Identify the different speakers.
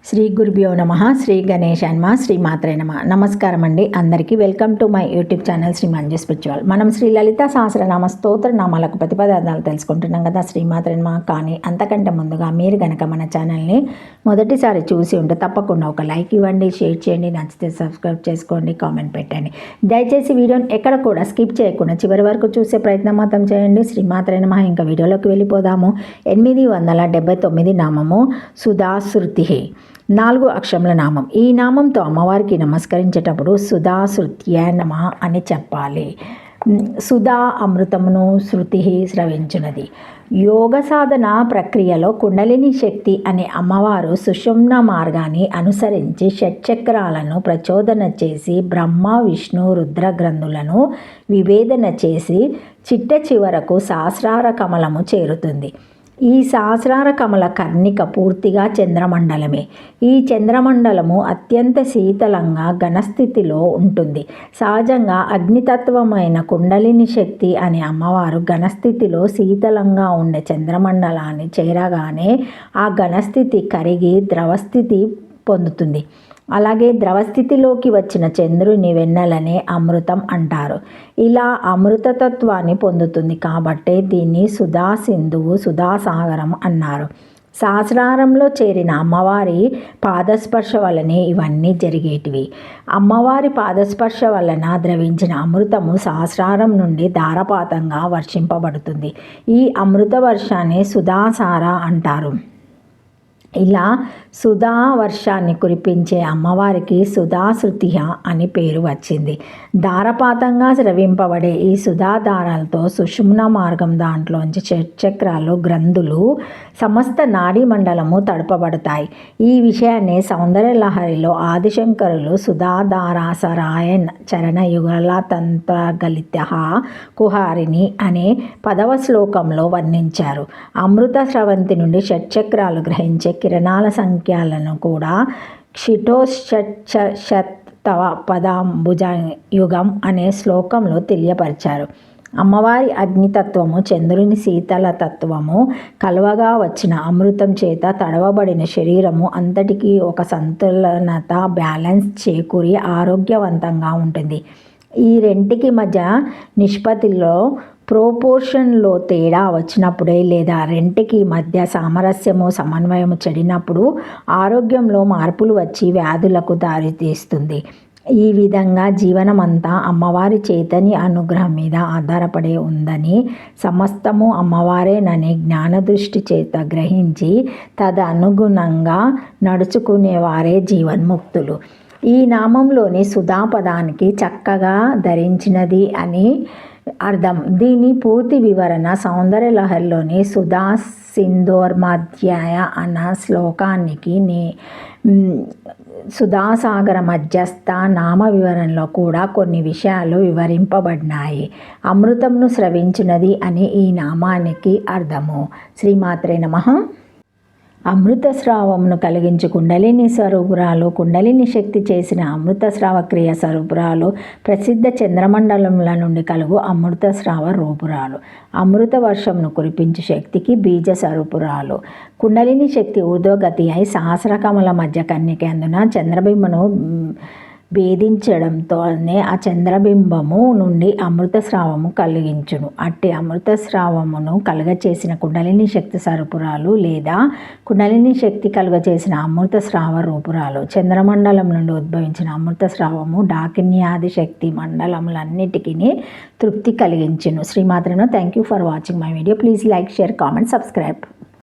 Speaker 1: శ్రీ గురుభ్యో నమ శ్రీ గణేశాన్మ శ్రీ మాత్రే నమ. నమస్కారం అండి అందరికీ. Welcome to my YouTube channel Shri Manju spiritual. మనం శ్రీ లలిత సహస్రనామ స్తోత్ర నామాలకు ప్రతిపదార్థాలు తెలుసుకుంటున్నాం కదా శ్రీ మాత్రే నమ. కానీ అంతకంటే ముందుగా మీరు కనుక మన ఛానల్ని మొదటిసారి చూసి ఉంటే తప్పకుండా ఒక లైక్ ఇవ్వండి, షేర్ చేయండి, నచ్చితే సబ్స్క్రైబ్ చేసుకోండి, కామెంట్ పెట్టండి. దయచేసి వీడియోని ఎక్కడ కూడా స్కిప్ చేయకుండా చివరి వరకు చూసే ప్రయత్నం మాత్రం చేయండి. శ్రీ మాత్రే నమ. ఇంకా వీడియోలోకి వెళ్ళిపోదాము. 879 నామము సుధాశృతి, 4 అక్షరముల నామం. ఈ నామంతో అమ్మవారికి నమస్కరించేటప్పుడు సుధాశృత్య నమ అని చెప్పాలి. సుధా అమృతమును శృతి స్రవించున్నది. యోగ సాధన ప్రక్రియలో కుండలిని శక్తి అనే అమ్మవారు సుషుమ్న మార్గాన్ని అనుసరించి షట్చక్రాలను ప్రచోదన చేసి బ్రహ్మ విష్ణు రుద్ర గ్రంథులను విభేదన చేసి చిట్ట చివరకు సహస్రార కమలము చేరుతుంది. ఈ సహస్రార కమల కర్ణిక పూర్తిగా చంద్రమండలమే. ఈ చంద్రమండలము అత్యంత శీతలంగా ఘనస్థితిలో ఉంటుంది. సహజంగా అగ్నితత్వమైన కుండలిని శక్తి అనే అమ్మవారు ఘనస్థితిలో శీతలంగా ఉండే చంద్రమండలాన్ని చేరగానే ఆ ఘనస్థితి కరిగి ద్రవస్థితి పొందుతుంది. అలాగే ద్రవస్థితిలోకి వచ్చిన చంద్రుని వెన్నెలనే అమృతం అంటారు. ఇలా అమృతతత్వాన్ని పొందుతుంది కాబట్టే దీన్ని సుధా సింధువు, సుధాసాగరం అన్నారు. సహస్రారంలో చేరిన అమ్మవారి పాదస్పర్శ వలనే ఇవన్నీ జరిగేటివి. అమ్మవారి పాదస్పర్శ వలన ద్రవించిన అమృతము సహస్రారం నుండి ధారపాతంగా వర్షింపబడుతుంది. ఈ అమృత వర్షాన్ని సుధాసార అంటారు. ఇలా సుధా వర్షాన్ని కురిపించే అమ్మవారికి సుధాశృతి అని పేరు వచ్చింది. ధారపాతంగా స్రవింపబడే ఈ సుధాధారాలతో సుషుమ్న మార్గం దాంట్లోంచి చక్రాలు గ్రంథులు సమస్త నాడీ మండలము తడపబడతాయి. ఈ విషయాన్ని సౌందర్యలహరిలో ఆదిశంకరులు సుధాధారాసరాయ చరణ యుగల తంత్రగలిత కుహారిని అనే 10వ శ్లోకంలో వర్ణించారు. అమృత స్రవంతి నుండి షట్చక్రాలు గ్రహించే కిరణాల సంఖ్యలను కూడా క్షిటోషట్షతవ పదాంబుజ యుగం అనే శ్లోకంలో తెలియపరిచారు. అమ్మవారి అగ్నితత్వము చంద్రుని శీతల తత్వము కలవగా వచ్చిన అమృతం చేత తడవబడిన శరీరము అంతటికీ ఒక సంతులనత, బ్యాలెన్స్ చేకూరి ఆరోగ్యవంతంగా ఉంటుంది. ఈ రెంటికి మధ్య నిష్పత్తిలో ప్రోపోర్షన్లో తేడా వచ్చినప్పుడే లేదా రెంటికి మధ్య సామరస్యము సమన్వయము చెడినప్పుడు ఆరోగ్యంలో మార్పులు వచ్చి వ్యాధులకు దారితీస్తుంది. ఈ విధంగా జీవనమంతా అమ్మవారి చైతన్య అనుగ్రహం మీద ఆధారపడి ఉందని, సమస్తము అమ్మవారేనని జ్ఞానదృష్టి చేత గ్రహించి తదనుగుణంగా నడుచుకునేవారే జీవన్ముక్తులు. ఈ నామంలోని సుధాపదానికి చక్కగా ధరించినది అని అర్థం. దీని పూర్తి వివరణ సౌందర్యలహరిలోని సుధా సింధోర్మాధ్యాయ అన్న శ్లోకానికి సుధాసాగర మధ్యస్థ నామ వివరణలో కూడా కొన్ని విషయాలు వివరింపబడినాయి. అమృతంను స్రవించినది అని ఈ నామానికి అర్థము. శ్రీమాత్రే నమః. అమృత స్రావమును కలిగించి కుండలిని స్వరూపురాలు, కుండలిని శక్తి చేసిన అమృత స్రావ క్రియ స్వరూపురాలు, ప్రసిద్ధ చంద్రమండలముల నుండి కలుగు అమృత స్రావ రూపురాలు, అమృత వర్షమును కురిపించే శక్తికి బీజ స్వరూపురాలు. కుండలిని శక్తి ఊర్ధ్వగతి అయి సహస్రకమల మధ్య కన్యకి అందున చంద్రబింబను భేదించడంతోనే ఆ చంద్రబింబము నుండి అమృత స్రావము కలిగించును. అట్టి అమృత స్రావమును కలుగచేసిన కుండలిని శక్తి స్వరూపురాలు లేదా కుండలిని శక్తి కలుగచేసిన అమృత స్రావ రూపురాలు. చంద్రమండలం నుండి ఉద్భవించిన అమృత స్రావము డాకిన్యాది శక్తి మండలములన్నిటికీ తృప్తి కలిగించును. శ్రీమాత్రను. Thank you for watching my video. Please like, share, comment, subscribe.